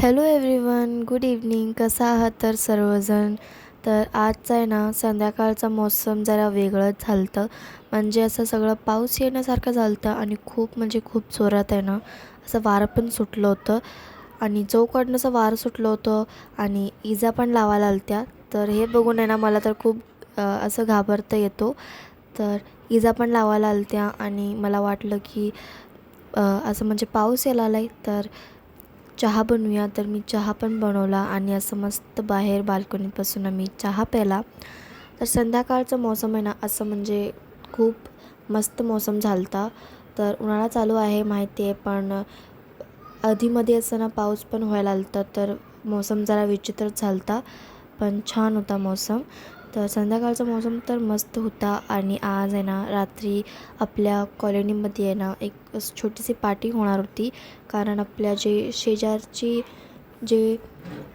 Hello everyone, good evening. कसा आहात तर सर्वजण. तर आजचा आहे ना संध्याकाळचा मौसम जरा वेगळंच झालं होतं. म्हणजे असं सगळं पाऊस येण्यासारखं झालं होतं आणि खूप म्हणजे खूप जोरात आहे ना असं वारं पण सुटलं होतं आणि चौकडनं असं वारं सुटलं होतं आणि इजा पण लावायला आल्या. तर हे बघून आहे ना मला तर खूप असं घाबरता येतो. तर इजा पण लावायला आल्या आणि मला वाटलं की असं म्हणजे पाऊस यायला आला आहे तर चहा बनवूया. तर मी चहा पण बनवला आणि असं मस्त बाहेर बाल्कनीत बसून आम्ही चहा प्याला. तर संध्याकाळचं मौसम आहे ना असं म्हणजे खूप मस्त मौसम झालं होता. तर उन्हाळा चालू आहे माहिती आहे, पण आधीमध्ये असं ना पाऊस पण व्हायला आला होता. तर मौसम जरा विचित्रच झाला होता, पण छान होता मौसम. तर संध्याकाळचा मौसम तर मस्त होता आणि आज आहे ना रात्री आपल्या कॉलनीमध्ये आहे ना एक छोटीशी पार्टी होणार होती. कारण आपल्या जे शेजारची जे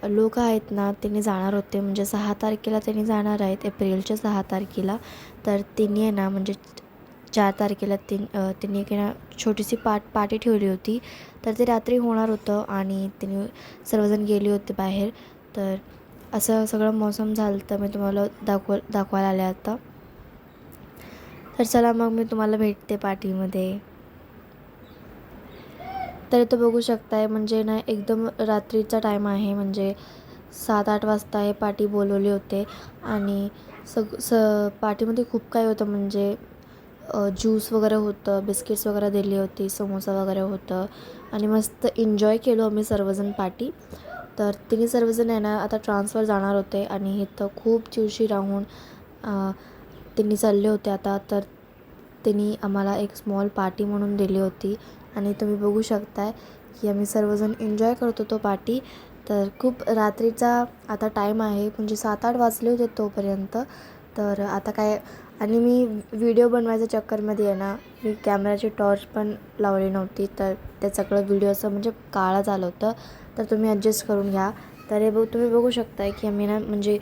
लोक आहेत ना त्यांनी जाणार होते, म्हणजे 6 तारखेला त्यांनी जाणार आहेत, एप्रिलच्या 6 तारखेला. तर त्यांनी आहे ना म्हणजे 4 तारखेला त्यांनी एक ना छोटीशी पार्टी ठेवली होती. तर ते रात्री होणार होतं आणि त्यांनी सर्वजण गेले होते बाहेर. तर असं सगळं मौसम झालं तर मी तुम्हाला दाखवायला आले आता. तर चला मग मी तुम्हाला भेटते पार्टीमध्ये. तर इथं बघू शकताय म्हणजे ना एकदम रात्रीचा टाईम आहे, म्हणजे 7-8 वाजता हे पार्टी बोलवले होते आणि पार्टीमध्ये खूप काय होतं, म्हणजे ज्यूस वगैरे होतं, बिस्किट्स वगैरे दिली होती, समोसा वगैरे होतं आणि मस्त एन्जॉय केलो आम्ही सर्वजण पार्टी. तर तिन्ही सर्वजण आहे ना आता ट्रान्सफर जाणार होते आणि इथं खूप दिवशी राहून त्यांनी चालले होते आता. तर त्यांनी आम्हाला एक स्मॉल पार्टी म्हणून दिली होती आणि तुम्ही बघू शकताय की आम्ही सर्वजण एन्जॉय करत होतो पार्टी. तर खूप रात्रीचा आता टाईम आहे, म्हणजे 7-8 वाजले होते तोपर्यंत. तर आता काय, आणि मी व्हिडिओ बनवायच्या चक्करमध्ये आहे ना मी कॅमेराची टॉर्च पण लावली नव्हती, तर ते सगळं व्हिडिओ असं म्हणजे काळं झालं होतं. तर तुम्ही ॲडजस्ट करून घ्या. तर हे तुम्ही बघू शकताय की आम्ही ना म्हणजे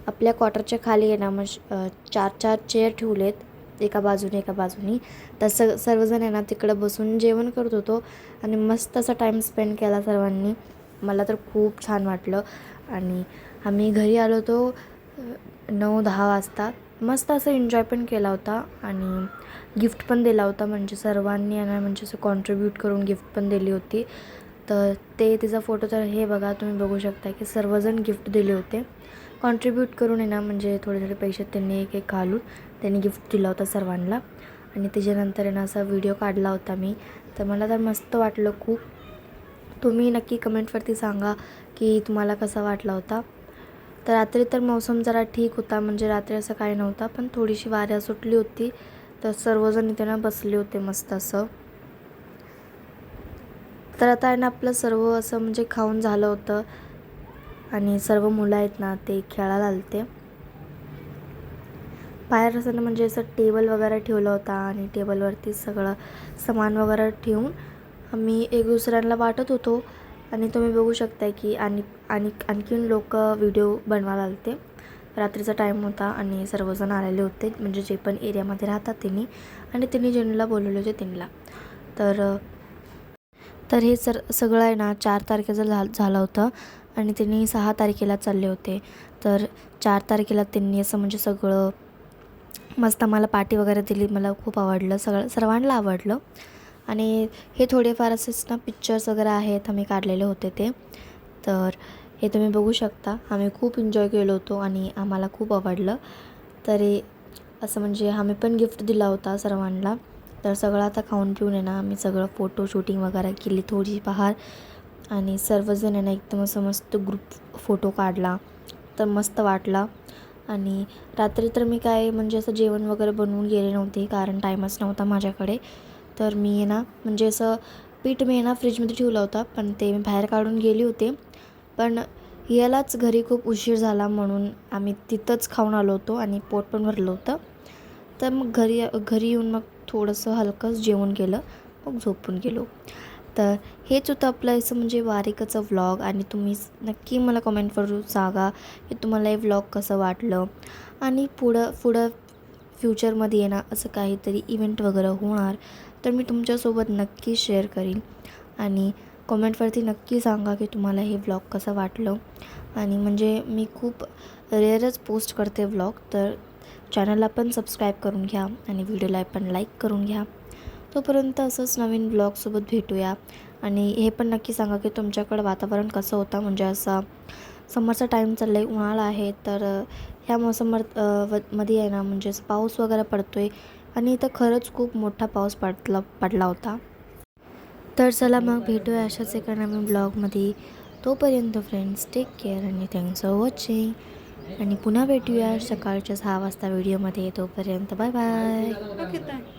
आपल्या क्वार्टरच्या खाली आहे ना मग 4-4 चेअर ठेवलेत एका बाजूने एका बाजूनी. तर सर्वजण आहे ना तिकडं बसून जेवण करत होतो आणि मस्त असा टाईम स्पेंड केला सर्वांनी. मला तर खूप छान वाटलं आणि आम्ही घरी आलो होतो 9-10 वाजता. मस्त असं एन्जॉय पण केला होता आणि गिफ्ट पण दिला होता, म्हणजे सर्वांनी आहे म्हणजे असं कॉन्ट्रीब्यूट करून गिफ्ट पण दिली होती. तर ते तिचा फोटो तर हे बघा, तुम्ही बघू शकता की सर्वजण गिफ्ट दिले होते कॉन्ट्रीब्यूट करून आहे ना, म्हणजे थोडे थोडे पैसे त्यांनी एक एक घालून त्यांनी गिफ्ट दिला होता सर्वांना. आणि त्याच्यानंतर आहे ना असा व्हिडिओ काढला होता मी. तर मला तर मस्त वाटलं खूप. तुम्ही नक्की कमेंटवरती सांगा की तुम्हाला कसा वाटला होता. तर रात्री तर मौसम जरा ठीक होता, म्हणजे रात्री असं काही नव्हता, पण थोडीशी वाऱ्या सुटली होती. तर सर्वजण इथे ना बसले होते मस्त असं. तर आता आहे ना आपलं सर्व असं म्हणजे खाऊन झालं होतं आणि सर्व मुलं आहेत ना ते खेळायला आलते बाहेर. असं ना म्हणजे असं टेबल वगैरे ठेवला होता आणि टेबलवरती सगळं सामान वगैरे ठेवून आम्ही एक दुसऱ्यांना वाटत होतो. आणि तुम्ही बघू शकता की आणखीन लोक व्हिडिओ बनवायला आलते. रात्रीचा टाईम होता आणि सर्वजण आलेले होते, म्हणजे जे पण एरियामध्ये राहतात त्यांनी, आणि त्यांनी ज्यांना बोलवले होते त्यांना. तर तर हे सगळं आहे ना 4 तारखेचं झालं होतं आणि त्यांनी 6 तारखेला चालले होते. तर 4 तारखेला त्यांनी असं म्हणजे सगळं मस्त आम्हाला पार्टी वगैरे दिली. मला खूप आवडलं, सर्वांना आवडलं. आणि हे थोडेफार असेच ना पिक्चर्स वगैरे आहेत आम्ही काढलेले होते ते. तर हे तुम्ही बघू शकता, आम्ही खूप एन्जॉय केलो होतो आणि आम्हाला खूप आवडलं. तरी असं म्हणजे आम्ही पण गिफ्ट दिला होता सर्वांना. तर सगळं आता खाऊन पिऊन आहे ना आम्ही सगळं फोटो शूटिंग वगैरे केली थोडी बाहेर आणि सर्वजण आहे ना एकदम असं मस्त ग्रुप फोटो काढला. तर मस्त वाटला. आणि रात्री तर मी काय म्हणजे असं जेवण वगैरे बनवून गेले नव्हते, कारण टाईमच नव्हता माझ्याकडे. तर मी आहे ना म्हणजे असं पीठ मी आहे ना फ्रीजमध्ये ठेवला होता, पण ते मी बाहेर काढून गेले होते. पण यालाच घरी खूप उशीर झाला म्हणून आम्ही तिथंच खाऊन आलो होतो आणि पोट पण भरलं होतं. तर मग घरी येऊन मग थोडंसं हलकंच जेवण केलं, मग झोपून गेलो. तर हेच होतं आपलं असं म्हणजे बारीकचं व्लॉग. आणि तुम्ही नक्की मला कमेंटवरून सांगा की तुम्हाला हे व्लॉग कसं वाटलं. आणि पुढं फ्युचरमध्ये आहे ना असं काहीतरी इव्हेंट वगैरे होणार तर मी तुमच्यासोबत नक्की शेअर करीन. आणि कॉमेंटवरती नक्की सांगा की तुम्हाला हे व्लॉग कसं वाटलं. आणि म्हणजे मी खूप रेअरच पोस्ट करते व्लॉग, तर चॅनलला पण सबस्क्राईब करून घ्या आणि व्हिडिओला पण लाईक करून घ्या. तोपर्यंत असंच नवीन व्लॉगसोबत भेटूया. आणि हे पण नक्की सांगा की तुमच्याकडं वातावरण कसं होतं, म्हणजे असा समरचा टाईम चालला आहे, उन्हाळा आहे, तर ह्या मध्ये आहे ना म्हणजे असं पाऊस वगैरे पडतो आहे आणि इथं खरंच खूप मोठा पाऊस पडला होता. तर चला मग भेटूया अशाच एका नवीन ब्लॉगमध्ये. तोपर्यंत फ्रेंड्स टेक केअर आणि थँक्स फॉर वॉचिंग. आणि पुन्हा भेटूया सकाळच्या 6 वाजता व्हिडिओमध्ये. तोपर्यंत बाय बाय.